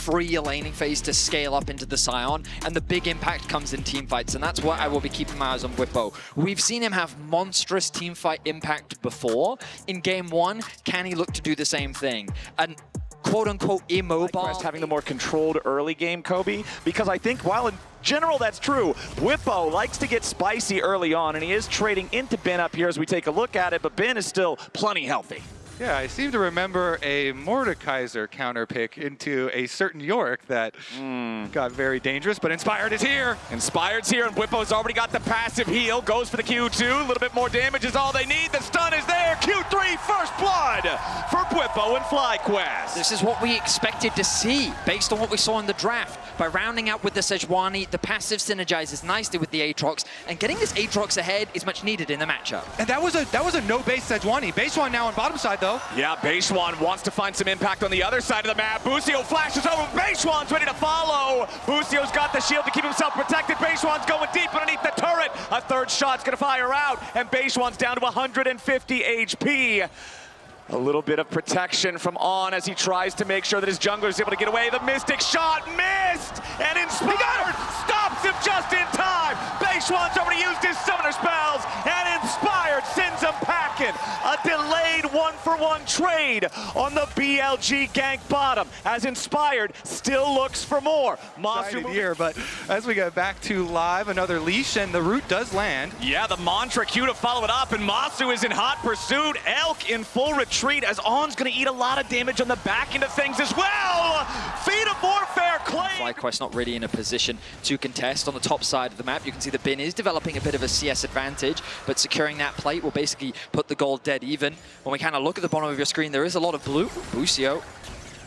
free your laning phase to scale up into the Scion, and the big impact comes in teamfights, and that's what I will be keeping my eyes on Bwipo. We've seen him have monstrous teamfight impact before. In game one, can he look to do the same thing? And quote-unquote immobile. Having the more controlled early game, Kobe, because I think while in general that's true, Bwipo likes to get spicy early on, and he is trading into Ben up here as we take a look at it, but Ben is still plenty healthy. Yeah, I seem to remember a Mordekaiser counter pick into a certain York that got very dangerous, but Inspired is here. Inspired's here, and Bwipo's already got the passive heal. Goes for the Q2. A little bit more damage is all they need. The stun is there. Q3, first blood for Bwipo and FlyQuest. This is what we expected to see based on what we saw in the draft. By rounding out with the Sejuani, the passive synergizes nicely with the Aatrox, and getting this Aatrox ahead is much needed in the matchup. And that was a no-base Sejuani. Basejuan now on bottom side, though. Yeah, Basejuan wants to find some impact on the other side of the map. Busio flashes over. Basejuan's ready to follow. Busio's got the shield to keep himself protected. Basejuan's going deep underneath the turret. A third shot's going to fire out, and Basejuan's down to 150 HP. A little bit of protection from On as he tries to make sure that his jungler is able to get away. The Mystic shot missed, and Inspired stops him just in time. Basejuan's already used his summoner spells, and Inspired sends him packing. A delayed one-for-one trade on the BLG gank bottom, as Inspired still looks for more. Masu here, but as we get back to live, another leash, and the root does land. Yeah, the Mantra Q to follow it up, and Masu is in hot pursuit. Elk in full retreat, as On's going to eat a lot of damage on the back end of things as well. Feet of Warfare claim. FlyQuest not really in a position to contest on the top side of the map. You can see the Bin is developing a bit of a CS advantage, but securing that plate will basically put the gold dead even. When we kind of look at the bottom of your screen, there is a lot of blue. Busio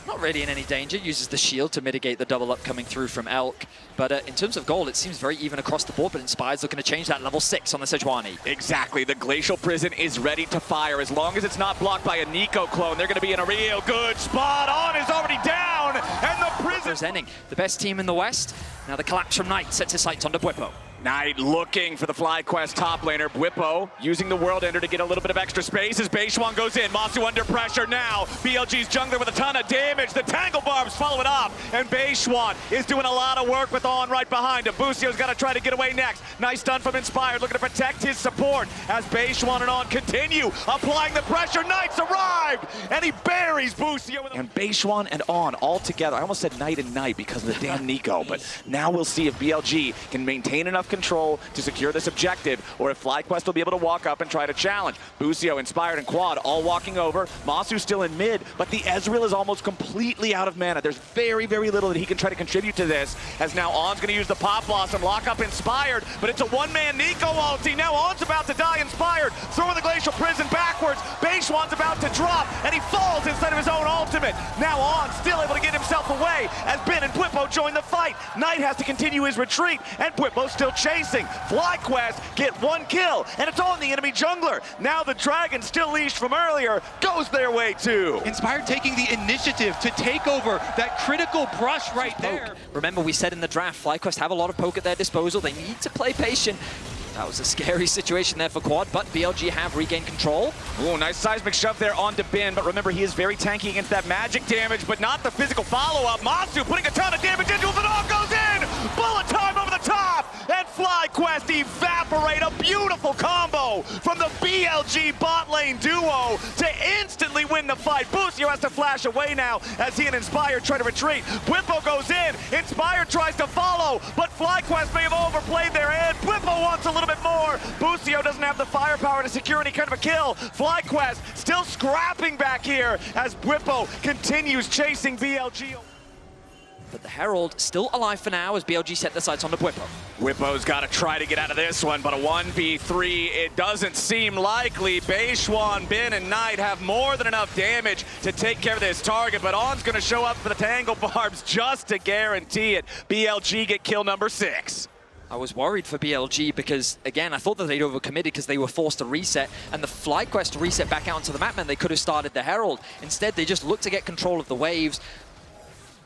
not really in any danger, uses the shield to mitigate the double up coming through from Elk. But in terms of gold, it seems very even across the board, but Inspired's looking to change that level 6 on the Sejuani. Exactly, the Glacial Prison is ready to fire. As long as it's not blocked by a Nico clone, they're going to be in a real good spot. On is already down, and the Prison... Representing the best team in the West. Now the collapse from Knight sets his sights onto Bwipo. Knight looking for the FlyQuest top laner. Bwipo using the World Ender to get a little bit of extra space as Basejuan goes in. Masu under pressure now. BLG's jungler with a ton of damage. The Tangle Barbs follow it up, and Basejuan is doing a lot of work with On right behind him. Busio's got to try to get away next. Nice stun from Inspired, looking to protect his support as Basejuan and On continue applying the pressure. Knight's arrived, and he buries Busio. And Basejuan and On all together. I almost said Knight and Knight because of the damn Nico, but now we'll see if BLG can maintain enough control to secure this objective, or if FlyQuest will be able to walk up and try to challenge. Busio, Inspired, and Quad all walking over. Masu's still in mid, but the Ezreal is almost completely out of mana. There's very, very little that he can try to contribute to this, as now On's going to use the Pop Blossom, lock up Inspired, but it's a one-man Nico ulti. Now On's about to die. Inspired throwing the Glacial Prison backwards. Basejuan's about to drop, and he falls inside of his own ultimate. Now On still able to get himself away as Ben and Bwipo join the fight. Knight has to continue his retreat, and Bwipo's still chasing. FlyQuest get one kill, and it's on the enemy jungler. Now the Dragon, still leashed from earlier, goes their way too. Inspired taking the initiative to take over that critical brush right there. Remember, we said in the draft, FlyQuest have a lot of poke at their disposal. They need to play patient. That was a scary situation there for Quad, but BLG have regained control. Ooh, nice seismic shove there onto Ben, but remember, he is very tanky against that magic damage, but not the physical follow-up. Masu putting a ton of damage into him, but all goes in! Bullet time over the top! And FlyQuest evaporate a beautiful combo from the BLG bot lane duo to instantly win the fight. Busio has to flash away now as he and Inspired try to retreat. Bwipo goes in, Inspired tries to follow, but FlyQuest may have overplayed their hand. Bwipo wants a little bit more. Busio doesn't have the firepower to secure any kind of a kill. FlyQuest still scrapping back here as Bwipo continues chasing BLG. But the Herald still alive for now as BLG set their sights on the Bwipo. Bwipo's got to try to get out of this one, but a 1v3, it doesn't seem likely. Basejuan, Ben, and Knight have more than enough damage to take care of this target, but On's going to show up for the Tangle Barbs just to guarantee it. BLG get kill number 6. I was worried for BLG because, again, I thought that they'd overcommitted because they were forced to reset, and the FlyQuest reset back out onto the map meant they could have started the Herald. Instead, they just looked to get control of the waves.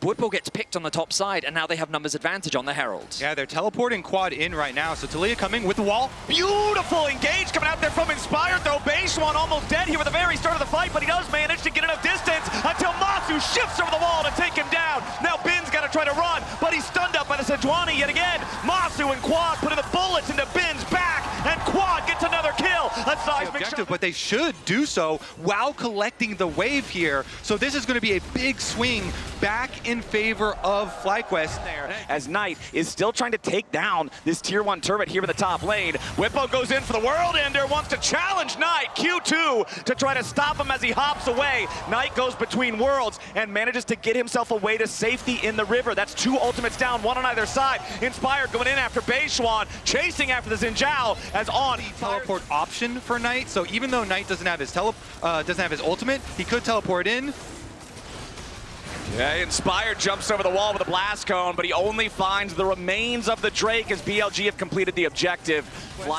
Bwipo gets picked on the top side, and now they have numbers advantage on the Heralds. Yeah, they're teleporting Quad in right now, so Taliyah coming with the wall. Beautiful engage coming out there from Inspired, though. Basejuan almost dead here at the very start of the fight, but he does manage to get enough distance until Masu shifts over the wall to take him down. Now Ben's 20 yet again. Masu and Quad putting the bullets into Bin's back, and Quad gets another kill. A seismic objective, but they should do so while collecting the wave here. So this is going to be a big swing back in favor of FlyQuest there. As Knight is still trying to take down this tier 1 turret here in the top lane. Whippo goes in for the World Ender, wants to challenge Knight. Q2 to try to stop him as he hops away. Knight goes between worlds and manages to get himself away to safety in the river. That's 2 ultimates down, 1 on either side. Inspired going in after Beishuan, chasing after the Xin Zhao as on. Teleport option for Knight, so even though Knight doesn't have his ultimate, he could teleport in. Yeah, Inspired jumps over the wall with a blast cone, but he only finds the remains of the Drake as BLG have completed the objective.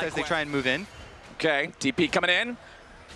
As they try and move in. Okay, TP coming in.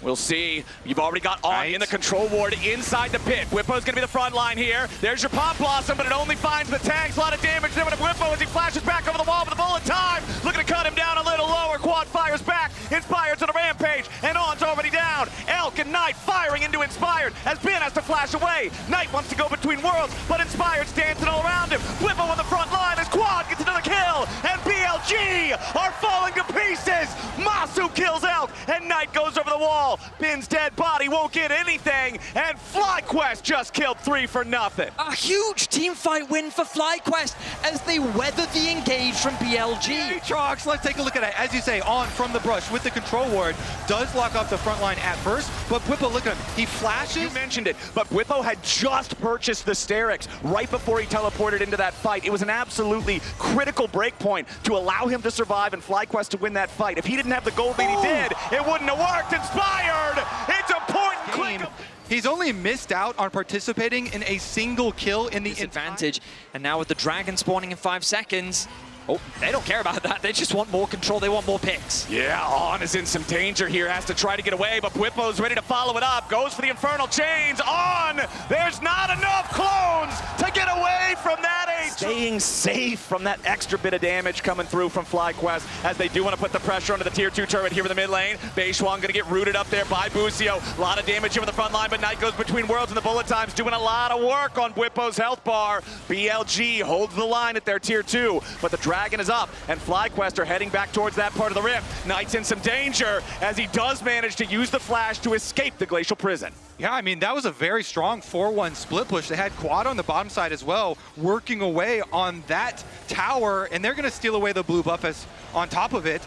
We'll see. You've already got On in the control ward inside the pit. Whippo's gonna be the front line here. There's your Pop Blossom, but it only finds the tanks. A lot of damage there with Whippo as he flashes back over the wall with the bullet time. Looking to cut him down a little lower. Quad fires back. Inspired's on a rampage, and On's already down. Elk and Knight firing into Inspired as Ben has to flash away. Knight wants to go between worlds, but Inspired's dancing all around him. Whippo on the front line as Quad gets another kill, and BLG are falling to pieces. Masu kills Elk, and Knight goes over the wall. Bin's dead body won't get anything, and FlyQuest just killed 3 for nothing. A huge team fight win for FlyQuest as they weather the engage from BLG. Trox, let's take a look at it. As you say, On from the brush with the control ward does lock off the front line at first, but Whippo, look at him. He flashes. You mentioned it, but Whippo had just purchased the Sterix right before he teleported into that fight. It was an absolutely critical break point to allow him to survive and FlyQuest to win that fight. If he didn't have the gold lead he did, it wouldn't have worked. Inspired! It's a point and click. He's only missed out on participating in a single kill in the Disadvantage, and now with the dragon spawning in 5 seconds, oh, they don't care about that. They just want more control. They want more picks. Yeah, On is in some danger here. Has to try to get away, but Whippo's ready to follow it up. Goes for the Infernal Chains. On! There's not enough clones to get away from that. Staying safe from that extra bit of damage coming through from FlyQuest as they do want to put the pressure onto the tier 2 turret here in the mid lane. Beishuan gonna get rooted up there by Busio. A lot of damage here on the front line, but Knight goes between worlds and the bullet time's doing a lot of work on Whippo's health bar. BLG holds the line at their tier 2, but the Dragon is up, and FlyQuest are heading back towards that part of the rift. Knight's in some danger as he does manage to use the flash to escape the Glacial Prison. Yeah, I mean, that was a very strong 4-1 split push. They had Quad on the bottom side as well, working away on that tower, and they're going to steal away the blue buff as on top of it.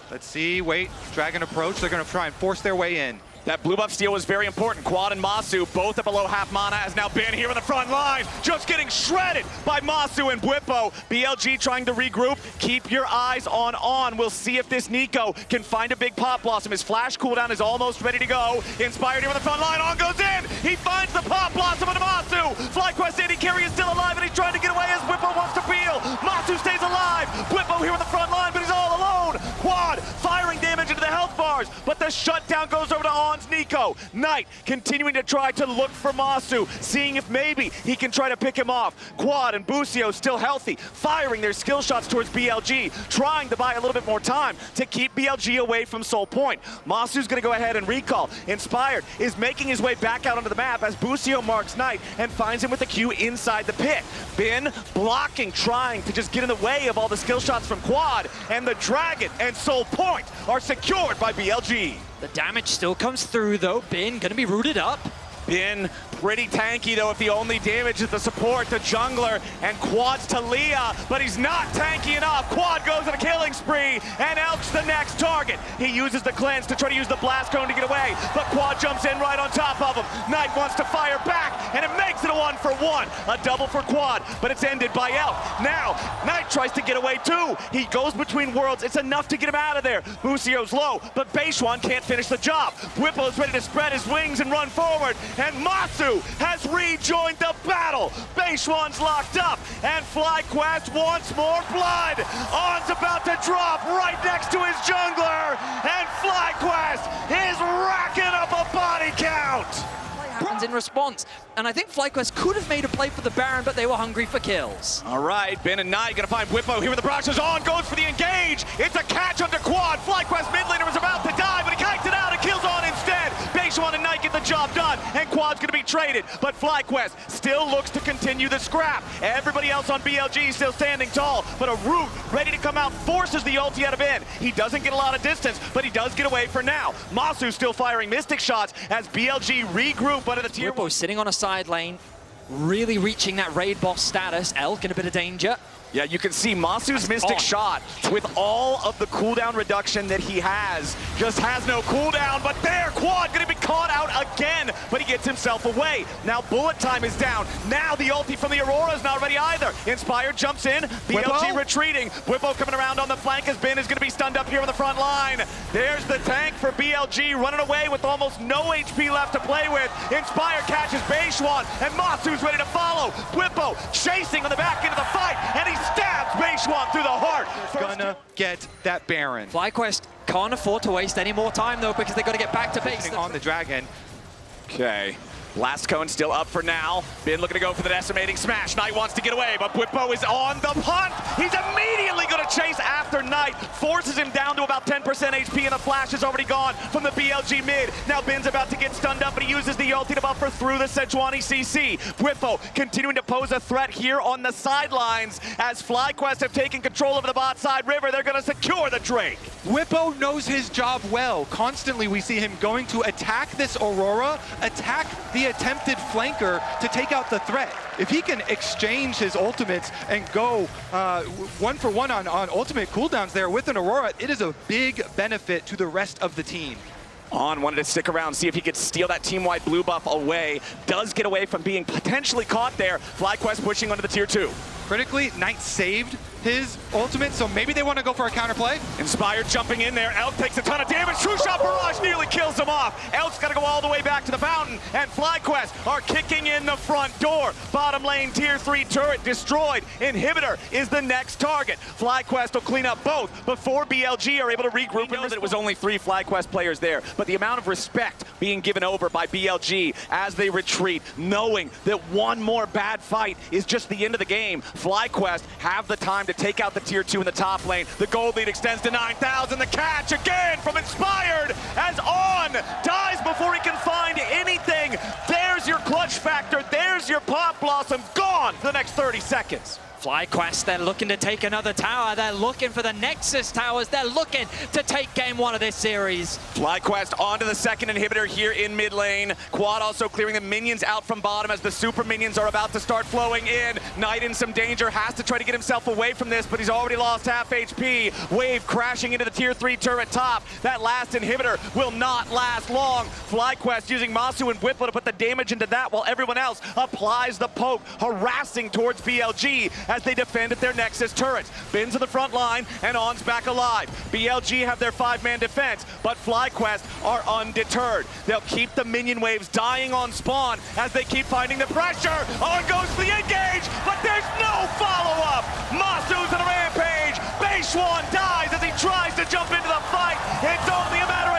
Let's see, wait, Dragon approach. They're going to try and force their way in. That blue buff steal was very important. Quad and Masu both at below half mana has now been here in the front line. Just getting shredded by Masu and Whippo. BLG trying to regroup. Keep your eyes on. We'll see if this Nico can find a big Pop Blossom. His flash cooldown is almost ready to go. Inspired here on the front line. On goes in. He finds the Pop Blossom on Masu. FlyQuest AD carry is still alive and he's trying to get away as Whippo wants to peel. Masu stays alive. Whippo here on the front line, but he's all alone. Quad firing damage into the health bars, but the shutdown goes over to On's Nico. Knight continuing to try to look for Masu, seeing if maybe he can try to pick him off. Quad and Busio still healthy, firing their skill shots towards BLG, trying to buy a little bit more time to keep BLG away from Soul Point. Masu's gonna go ahead and recall. Inspired is making his way back out onto the map as Busio marks Knight and finds him with a Q inside the pit. Ben blocking, trying to just get in the way of all the skill shots from Quad, and the Dragon and Soul Point are secured by BLG. The damage still comes through though. Bin gonna be rooted up. Bin pretty tanky though, if the only damage is the support to jungler, and Quad's to Leah, but he's not tanky enough. Quad goes on a killing spree, and Elk's the next target. He uses the cleanse to try to use the blast cone to get away, but Quad jumps in right on top of him. Knight wants to fire back, and it makes it a 1-for-1. A double for Quad, but it's ended by Elk. Now, Knight tries to get away too. He goes between worlds. It's enough to get him out of there. Busio's low, but Beishuan can't finish the job. Whippo's ready to spread his wings and run forward, and Masu has rejoined the battle. Beishuan's locked up, and FlyQuest wants more blood. On's about to drop right next to his jungler, and FlyQuest is racking up a body count. Happens in response, and I think FlyQuest could have made a play for the Baron, but they were hungry for kills. All right, Ben and Knight gonna find Whippo here with the Broxers. On goes for the engage. It's a catch under Quad. FlyQuest mid laner was about to die, but he kites it out and kills On instead. Beishwan and Knight get the job done, and Quad's gonna be traded. But FlyQuest still looks to continue the scrap. Everybody else on BLG still standing tall, but a Root ready to come out forces the ulti out of in. He doesn't get a lot of distance, but he does get away for now. Masu still firing Mystic shots as BLG regroup under the tier 1. Sitting on a side lane, really reaching that raid boss status. Elk in a bit of danger. Yeah, you can see Masu's Mystic shot with all of the cooldown reduction that he has. Just has no cooldown, but there, Quad gonna be caught out again, but he gets himself away. Now bullet time is down. Now the ulti from the Aurora is not ready either. Inspired jumps in, BLG retreating. Whippo coming around on the flank as Ben is gonna be stunned up here on the front line. There's the tank for BLG running away with almost no HP left to play with. Inspired catches Beishwan, and Masu's ready to follow. Whippo chasing on the back end of the fight, and he stabs Beishwan through the heart. Gonna get that Baron. FlyQuest can't afford to waste any more time though, because they got to get back to base. On the Dragon. Okay. Blast Cone still up for now. Ben looking to go for the decimating smash. Knight wants to get away, but Whippo is on the punt. He's immediately going to chase after Knight. Forces him down to about 10% HP, and the flash is already gone from the BLG mid. Now Ben's about to get stunned up, but he uses the ulti to buffer through the Sejuani CC. Whippo continuing to pose a threat here on the sidelines as FlyQuest have taken control of the bot side river. They're going to secure the Drake. Whippo knows his job well. Constantly we see him going to attack this Aurora, attack the attempted flanker to take out the threat. If he can exchange his ultimates and go 1-for-1 on ultimate cooldowns there with an Aurora, it is a big benefit to the rest of the team. On wanted to stick around, see if he could steal that team-wide blue buff away. Does get away from being potentially caught there. FlyQuest pushing onto the tier 2. Critically, Knight saved his ultimate, so maybe they want to go for a counterplay. Inspired jumping in there. Elk takes a ton of damage. True Shot Barrage nearly kills him off. Elk's got to go all the way back to the fountain, and FlyQuest are kicking in the front door. Bottom lane tier 3 turret destroyed. Inhibitor is the next target. FlyQuest will clean up both before BLG are able to regroup. We know that it was only 3 FlyQuest players there, but the amount of respect being given over by BLG as they retreat, knowing that one more bad fight is just the end of the game. FlyQuest have the time to take out the tier 2 in the top lane. The gold lead extends to 9,000. The catch again from Inspired as On dies before he can find anything. There's your clutch factor. There's your Pop Blossom gone for the next 30 seconds. FlyQuest, they're looking to take another tower. They're looking for the Nexus towers. They're looking to take game 1 of this series. FlyQuest onto the second inhibitor here in mid lane. Quad also clearing the minions out from bottom as the super minions are about to start flowing in. Knight in some danger, has to try to get himself away from this, but he's already lost half HP. Wave crashing into the tier 3 turret top. That last inhibitor will not last long. FlyQuest using Masu and Whippo to put the damage into that while everyone else applies the poke, harassing towards BLG as they defend at their Nexus turrets. Ben's in the front line, and On's back alive. BLG have their 5-man defense, but FlyQuest are undeterred. They'll keep the minion waves dying on spawn as they keep finding the pressure. On goes the engage, but there's no follow-up. Masu's on a rampage. Beishwan dies as he tries to jump into the fight. It's only a matter